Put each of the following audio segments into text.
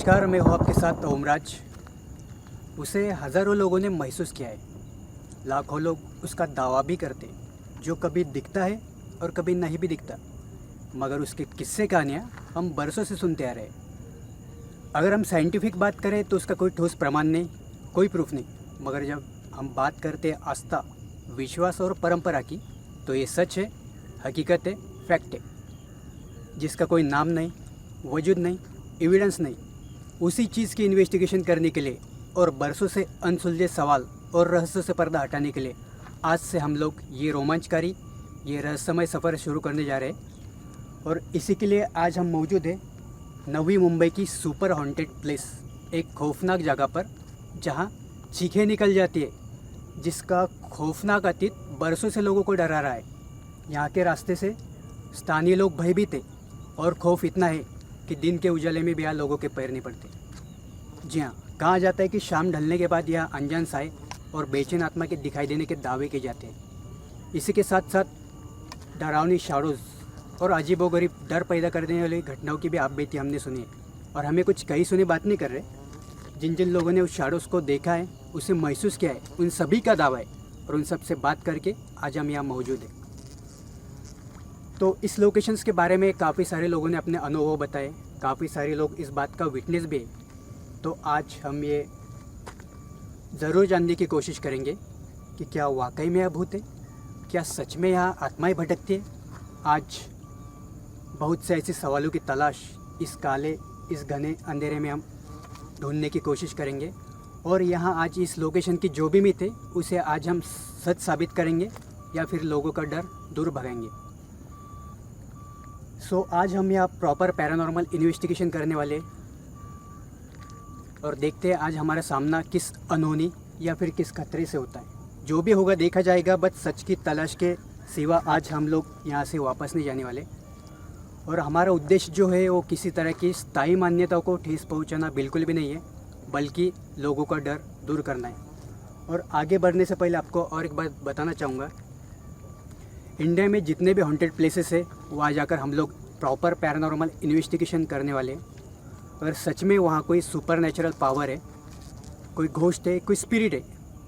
नमस्कार, मैं हूँ आपके साथ ओमराज। उसे हज़ारों लोगों ने महसूस किया है, लाखों लोग उसका दावा भी करते, जो कभी दिखता है और कभी नहीं भी दिखता, मगर उसके किस्से कहानियाँ हम बरसों से सुनते आ रहे हैं। अगर हम साइंटिफिक बात करें तो उसका कोई ठोस प्रमाण नहीं, कोई प्रूफ नहीं, मगर जब हम बात करते हैं आस्था, विश्वास और परंपरा की, तो ये सच है, हकीकत है, फैक्ट है, जिसका कोई नाम नहीं, वजूद नहीं, एविडेंस नहीं। उसी चीज़ की इन्वेस्टिगेशन करने के लिए और बरसों से अनसुलझे सवाल और रहस्यों से पर्दा हटाने के लिए आज से हम लोग ये रोमांचकारी, ये रहस्यमय सफ़र शुरू करने जा रहे हैं। और इसी के लिए आज हम मौजूद हैं नवी मुंबई की सुपर हॉन्टेड प्लेस, एक खौफनाक जगह पर, जहाँ चीखें निकल जाती है, जिसका खौफनाक अतीत बरसों से लोगों को डरा रहा है। यहाँ के रास्ते से स्थानीय लोग भयभीत है और खौफ इतना है कि दिन के उजाले में भी यहाँ लोगों के पैर नहीं पड़ते। जी हाँ, कहा जाता है कि शाम ढलने के बाद यहाँ अनजान साए और बेचैन आत्मा के दिखाई देने के दावे किए जाते हैं। इसी के साथ साथ डरावनी शैडोज़ और अजीबोगरीब डर पैदा करने वाली घटनाओं की भी आप बीती हमने सुनी है। और हमें कुछ कहीं सुनी बात नहीं कर रहे, जिन जिन लोगों ने उस शैडोज़ को देखा है, उसे महसूस किया है, उन सभी का दावा है। और उन सब से बात करके आज हम यहाँ मौजूद हैं। तो इस लोकेशंस के बारे में काफ़ी सारे लोगों ने अपने अनुभव बताए, काफ़ी सारे लोग इस बात का विटनेस भी है। तो आज हम ये ज़रूर जानने की कोशिश करेंगे कि क्या वाकई में यह भूत है, क्या सच में यहाँ आत्माएं भटकती है। आज बहुत से ऐसे सवालों की तलाश इस काले, इस घने अंधेरे में हम ढूंढने की कोशिश करेंगे। और यहाँ आज इस लोकेशन की जो भी मिथ है, उसे आज हम सच साबित करेंगे या फिर लोगों का डर दूर भगाएंगे। सो आज हम यहाँ प्रॉपर पैरानॉर्मल इन्वेस्टिगेशन करने वाले, और देखते हैं आज हमारा सामना किस अनहोनी या फिर किस खतरे से होता है। जो भी होगा देखा जाएगा, बस सच की तलाश के सिवा आज हम लोग यहाँ से वापस नहीं जाने वाले। और हमारा उद्देश्य जो है वो किसी तरह की स्थायी मान्यताओं को ठेस पहुँचाना बिल्कुल भी नहीं है, बल्कि लोगों का डर दूर करना है। और आगे बढ़ने से पहले आपको और एक बात बताना चाहूँगा, इंडिया में जितने भी हॉन्टेड प्लेसेस है, वहाँ जाकर हम लोग प्रॉपर पैरानॉर्मल इन्वेस्टिगेशन करने वाले हैं। अगर सच में वहाँ कोई सुपर नेचुरल पावर है, कोई घोस्ट है, कोई स्पिरिट है,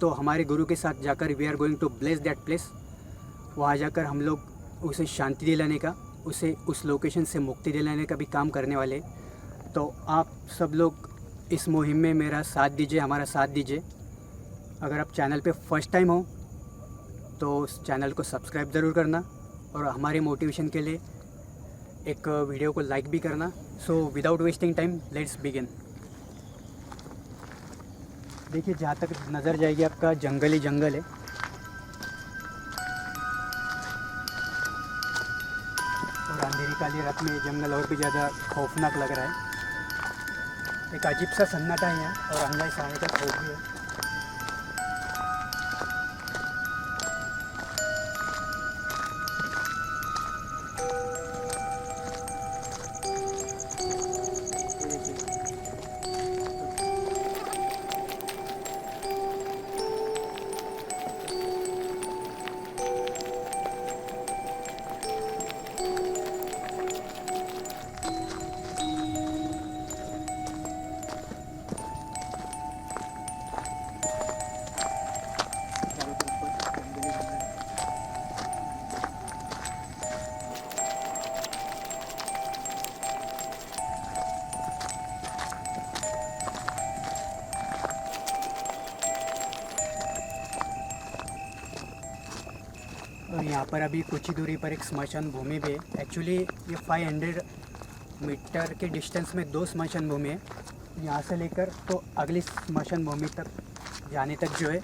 तो हमारे गुरु के साथ जाकर we are going to bless that place. वहाँ जाकर हम लोग उसे शांति दिलाने का, उसे उस लोकेशन से मुक्ति दिलाने का भी काम करने वाले। तो आप सब लोग इस मुहिम में मेरा साथ दीजिए, हमारा साथ दीजिए। अगर आप चैनल पे फर्स्ट टाइम हो तो उस चैनल को सब्सक्राइब ज़रूर करना, और हमारे मोटिवेशन के लिए एक वीडियो को लाइक भी करना। So without wasting time let's begin. देखिए, जहाँ तक नज़र जाएगी आपका जंगल ही जंगल है। और अंधेरी काली रात में जंगल और भी ज़्यादा खौफनाक लग रहा है। एक अजीब सा सन्नाटा है यहाँ, और अंधा साए का खौफ भी है। और यहाँ पर अभी कुछ ही दूरी पर एक स्मशान भूमि भी है। एक्चुअली ये 500 मीटर के डिस्टेंस में 2 स्मशान भूमि है। यहाँ से लेकर तो अगली स्मशान भूमि तक जाने तक जो है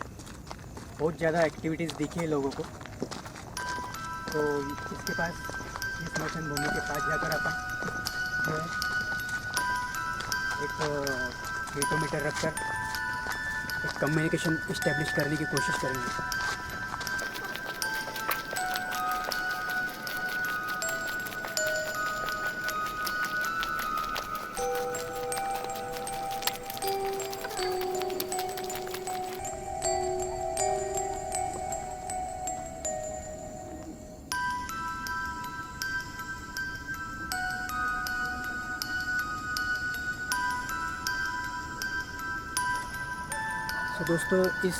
बहुत ज़्यादा एक्टिविटीज़ दिखी है लोगों को। तो इसके पास, इस स्मशान भूमि के पास जाकर अपन जो है एक हेटोमीटर रखकर एक कम्युनिकेशन इस्टेब्लिश करने की कोशिश करेंगे। दोस्तों इस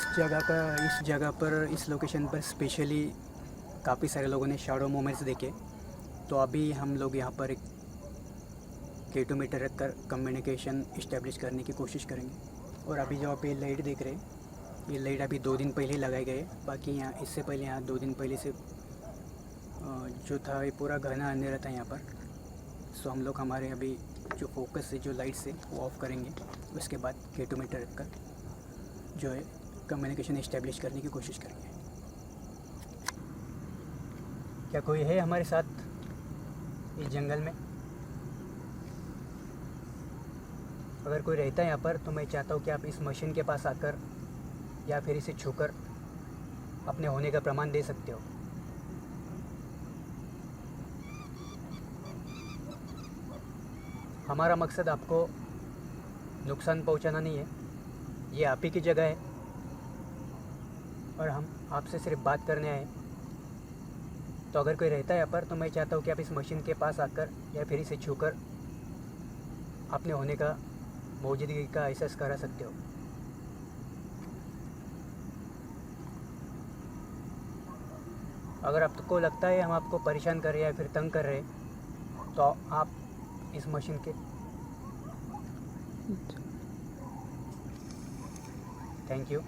जगह पर इस लोकेशन पर स्पेशली काफ़ी सारे लोगों ने शैडो मोमेंट्स देखे। तो अभी हम लोग यहाँ पर एक K2 मीटर रखकर कम्युनिकेशन इस्टेब्लिश करने की कोशिश करेंगे। और अभी जो आप ये लाइट देख रहे हैं, ये लाइट अभी 2 दिन पहले लगाए गए। बाकी यहाँ इससे पहले यहाँ 2 दिन पहले से जो था ये पूरा घना अंधेरा था यहाँ पर। सो हम लोग हमारे अभी जो फोकस है, जो लाइट्स है वो ऑफ़ करेंगे। उसके बाद K2 मीटर रखकर जो है कम्युनिकेशन इस्टेब्लिश करने की कोशिश करेंगे। क्या कोई है हमारे साथ इस जंगल में? अगर कोई रहता है यहाँ पर तो मैं चाहता हूँ कि आप इस मशीन के पास आकर या फिर इसे छूकर अपने होने का प्रमाण दे सकते हो। हमारा मकसद आपको नुकसान पहुँचाना नहीं है। ये आप ही की जगह है और हम आपसे सिर्फ बात करने आए। तो अगर कोई रहता है यहाँ पर तो मैं चाहता हूँ कि आप इस मशीन के पास आकर या फिर इसे छूकर अपने होने का मौजूदगी का एहसास करा सकते हो। अगर आपको लगता है हम आपको परेशान कर रहे हैं या फिर तंग कर रहे हैं तो आप इस मशीन के थैंक यू।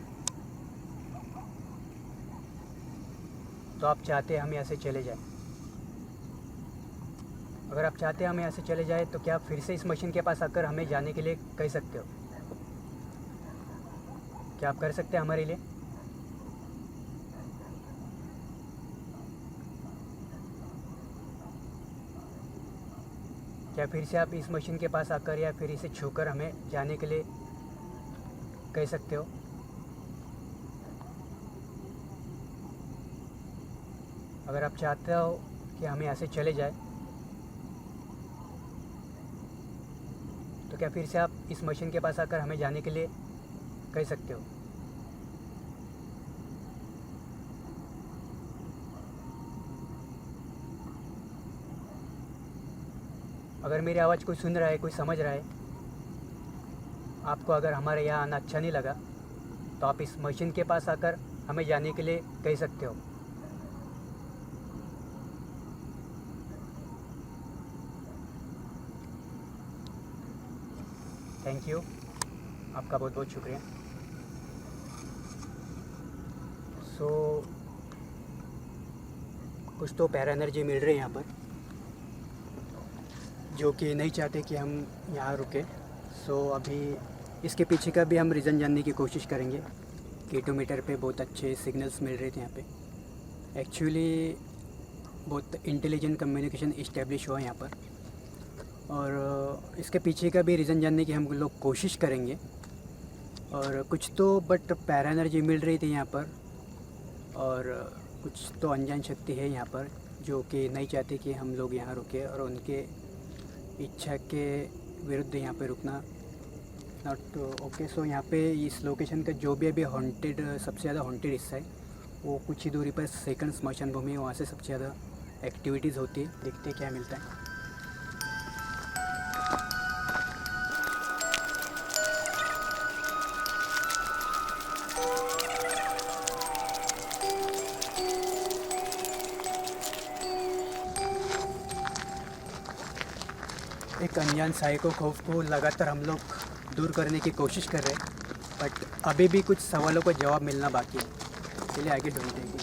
तो आप चाहते हैं हम यहाँ से चले जाएं। अगर आप चाहते हैं हम यहाँ से चले जाएं तो क्या आप फिर से इस मशीन के पास आकर हमें जाने के लिए कह सकते हो? क्या आप कर सकते हैं हमारे लिए? क्या फिर से आप इस मशीन के पास आकर या फिर इसे छूकर हमें जाने के लिए कह सकते हो? अगर आप चाहते हो कि हम यहाँ से चले जाए तो क्या फिर से आप इस मशीन के पास आकर हमें जाने के लिए कह सकते हो? अगर मेरी आवाज़ कोई सुन रहा है, कोई समझ रहा है, आपको अगर हमारे यहाँ आना अच्छा नहीं लगा तो आप इस मशीन के पास आकर हमें जाने के लिए कह सकते हो। थैंक यू, आपका बहुत बहुत शुक्रिया। कुछ तो पैरा एनर्जी मिल रही है यहाँ पर जो कि नहीं चाहते कि हम यहाँ रुके। अभी इसके पीछे का भी हम रीज़न जानने की कोशिश करेंगे। K2 मीटर पे बहुत अच्छे सिग्नल्स मिल रहे थे यहाँ पे। एक्चुअली बहुत इंटेलिजेंट कम्युनिकेशन इस्टेब्लिश हुआ यहाँ पर और इसके पीछे का भी रीज़न जानने की हम लोग कोशिश करेंगे। और कुछ तो बट पैरा एनर्जी मिल रही थी यहाँ पर और कुछ तो अनजान शक्ति है यहाँ पर जो कि नहीं चाहते कि हम लोग यहाँ रुके और उनके इच्छा के विरुद्ध यहाँ पे रुकना नॉट ओके। सो यहाँ पे इस लोकेशन का जो भी अभी हॉन्टेड सबसे ज़्यादा हॉन्टेड हिस्सा है वो कुछ ही दूरी पर सेकंड स्मशान भूमि है। वहाँ से सबसे ज़्यादा एक्टिविटीज़ होती है। देखते क्या मिलता है। एक अनजान साइको खौफ को लगातार हम लोग दूर करने की कोशिश कर रहे हैं बट अभी भी कुछ सवालों का जवाब मिलना बाकी है। चलिए आगे ढूंढते हैं कुछ।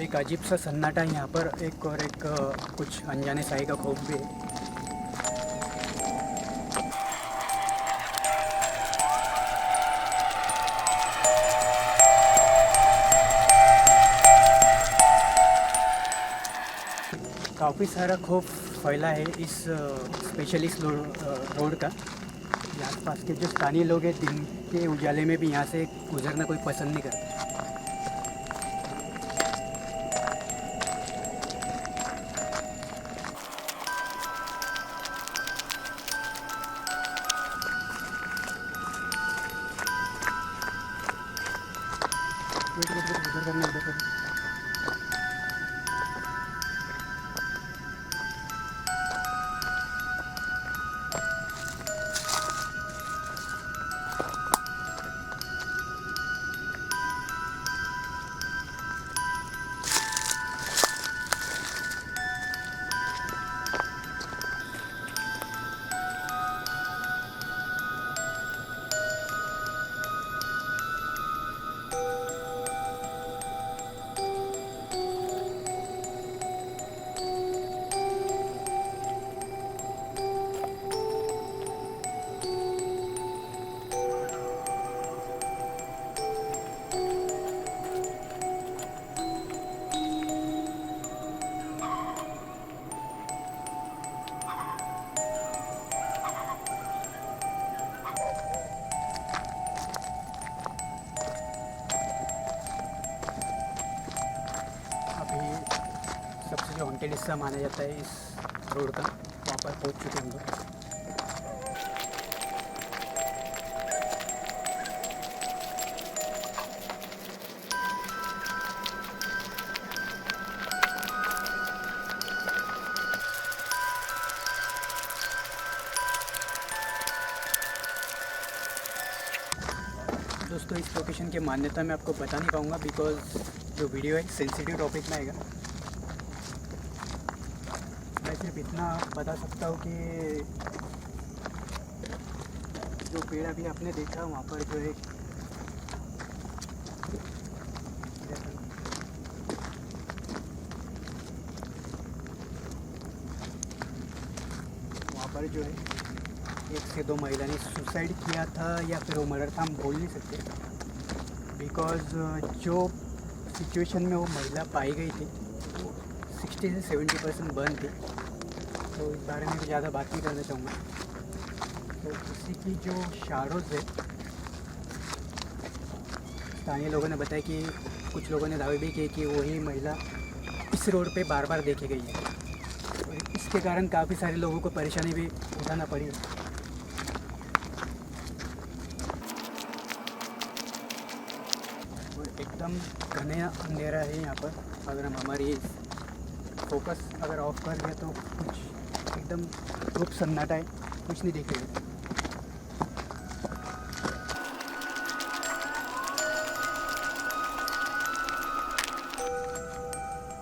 एक अजीब सा सन्नाटा है यहाँ पर। एक कुछ अनजाने साई का खौफ भी है। काफ़ी सारा खौफ फैला है इस स्पेशली इस रोड का। आसपास के जो स्थानीय लोग हैं दिन के उजाले में भी यहाँ से गुजरना कोई पसंद नहीं करता। उधर करना उधर करना। वांटेड हिस्सा माना जाता है इस रोड का। वहाँ पर पहुँच चुके हम लोग। दोस्तों इस लोकेशन की मान्यता मैं आपको बता नहीं पाऊँगा बिकॉज़ जो वीडियो है सेंसिटिव टॉपिक में आएगा। मैं सिर्फ इतना बता सकता हूँ कि जो पेड़ अभी आपने देखा वहाँ पर जो है वहाँ पर जो है 1 से 2 महिला ने सुसाइड किया था या फिर वो मर्डर था, हम बोल नहीं सकते बिकॉज़ जो सिचुएशन में वो महिला पाई गई थी वो 60 से 70% बर्न थी। तो इस बारे में भी ज़्यादा बात नहीं करना चाहूँगा। तो इसी की जो शैडोज़ है, स्थानीय लोगों ने बताया कि कुछ लोगों ने दावे भी किए कि वही महिला इस रोड पे बार बार देखी गई है और इसके कारण काफ़ी सारे लोगों को परेशानी भी उठाना पड़ी। एकदम घना अंधेरा है यहाँ पर। अगर हम हमारी फोकस अगर ऑफ कर दिया तो कुछ एकदम रूप सन्नाटा है, कुछ नहीं दिखेगा।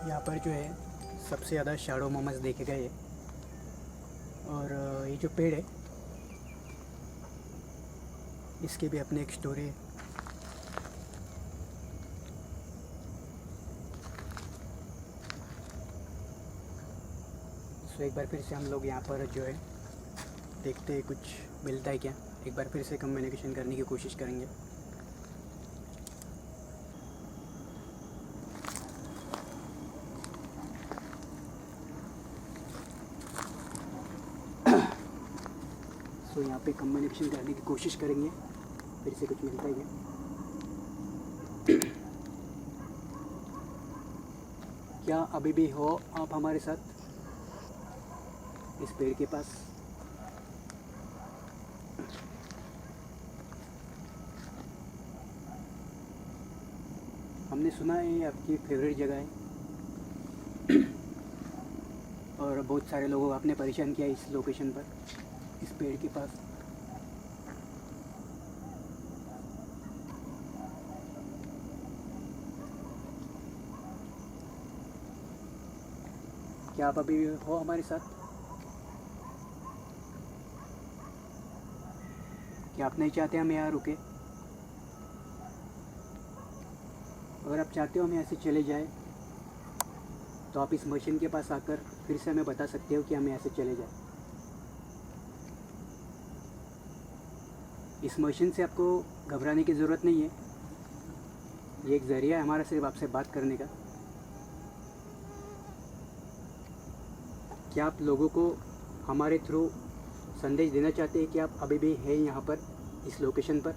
यहाँ पर जो है सबसे ज़्यादा शैडो मोमेंट्स देखे गए हैं। और ये जो पेड़ है इसकी भी अपनी एक स्टोरी है। तो एक बार फिर से हम लोग यहाँ पर जो है देखते हैं कुछ मिलता है क्या। एक बार फिर से कम्युनिकेशन करने की कोशिश करेंगे। तो यहाँ पे कम्युनिकेशन करने की कोशिश करेंगे, फिर से कुछ मिलता है क्या। क्या अभी भी हो आप हमारे साथ इस पेड़ के पास? हमने सुना है ये आपकी फेवरेट जगह है और बहुत सारे लोगों को आपने परेशान किया इस लोकेशन पर, इस पेड़ के पास। क्या आप अभी हो हमारे साथ? क्या आप नहीं चाहते हम यहाँ रुके? अगर आप चाहते हो हम यहाँ से चले जाए तो आप इस मशीन के पास आकर फिर से हमें बता सकते हो कि हम यहाँ से चले जाए। इस मशीन से आपको घबराने की ज़रूरत नहीं है। ये एक ज़रिया है हमारा सिर्फ आपसे बात करने का। क्या आप लोगों को हमारे थ्रू संदेश देना चाहते हैं कि आप अभी भी हैं यहाँ पर इस लोकेशन पर?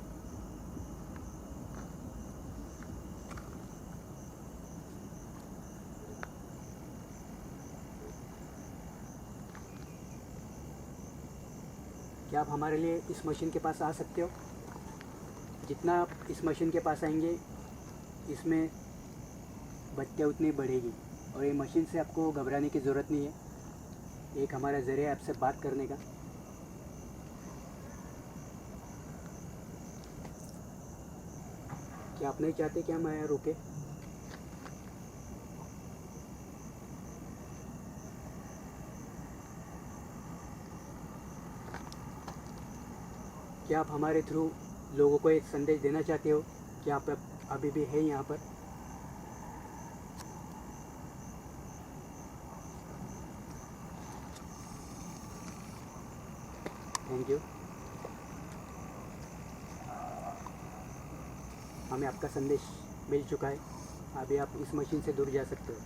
क्या आप हमारे लिए इस मशीन के पास आ सकते हो? जितना आप इस मशीन के पास आएंगे इसमें बत्तियाँ उतनी बढ़ेगी और ये मशीन से आपको घबराने की ज़रूरत नहीं है। एक हमारा ज़रिया आपसे बात करने का। क्या आप नहीं चाहते कि हम यहाँ रुके? क्या आप हमारे थ्रू लोगों को एक संदेश देना चाहते हो कि आप अभी भी हैं यहाँ पर? Thank you. हमें आपका संदेश मिल चुका है। अभी आप इस मशीन से दूर जा सकते हो।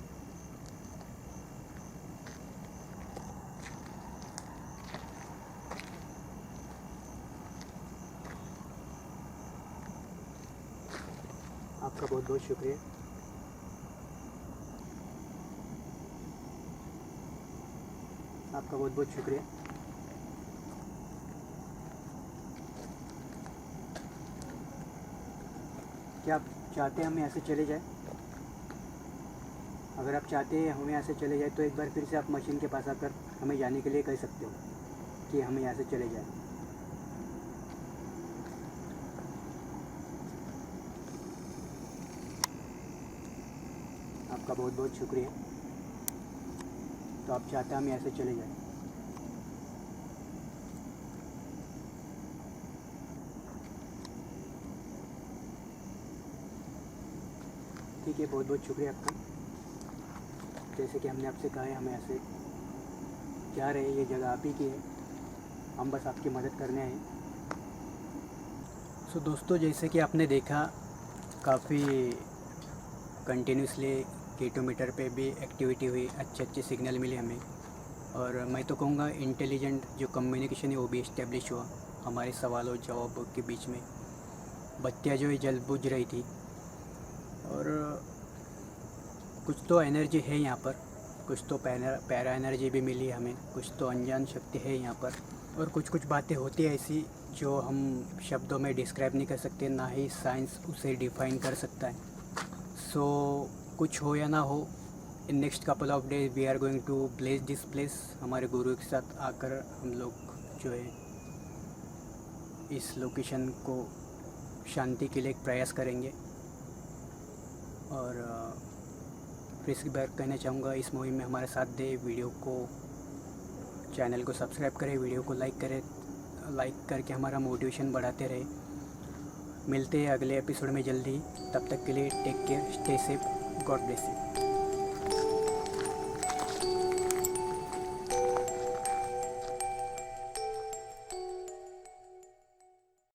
आपका बहुत बहुत शुक्रिया। आपका बहुत बहुत शुक्रिया। क्या आप चाहते हैं हम यहाँ से चले जाएं? अगर आप चाहते हैं हम यहाँ से चले जाएं तो एक बार फिर से आप मशीन के पास आकर हमें जाने के लिए कह सकते हो कि हम यहाँ से चले जाएं। आपका बहुत बहुत शुक्रिया। तो आप चाहते हैं हम यहाँ से चले जाएं? ठीक है, बहुत बहुत शुक्रिया आपका। जैसे कि हमने आपसे कहा है हम यहाँ से जा रहे हैं, ये जगह आप ही की है, हम बस आपकी मदद करने आए। सो दोस्तों, जैसे कि आपने देखा काफ़ी कंटिन्यूसली कीटोमीटर पे भी एक्टिविटी हुई, अच्छे सिग्नल मिले हमें, और मैं तो कहूँगा इंटेलिजेंट जो कम्युनिकेशन है वो भी इस्टेब्लिश हुआ हमारे सवाल और जवाब के बीच में। बत्तियाँ जो है जल बुझ रही थी, और कुछ तो एनर्जी है यहाँ पर, कुछ तो पैरा एनर्जी भी मिली हमें, कुछ तो अनजान शक्ति है यहाँ पर, और कुछ बातें होती है ऐसी जो हम शब्दों में डिस्क्राइब नहीं कर सकते, ना ही साइंस उसे डिफ़ाइन कर सकता है। सो कुछ हो या ना हो, in next couple of days we are going to bless this place. हमारे गुरु के साथ आकर हम लोग जो है इस लोकेशन को शांति के लिए एक प्रयास करेंगे। और फिर इसकी बार कहना चाहूँगा, इस मुहिम में हमारा साथ दे, वीडियो को, चैनल को सब्सक्राइब करें, वीडियो को लाइक करें, लाइक करके हमारा मोटिवेशन बढ़ाते रहे। मिलते हैं अगले एपिसोड में जल्दी, तब तक के लिए take care, stay safe, God bless you.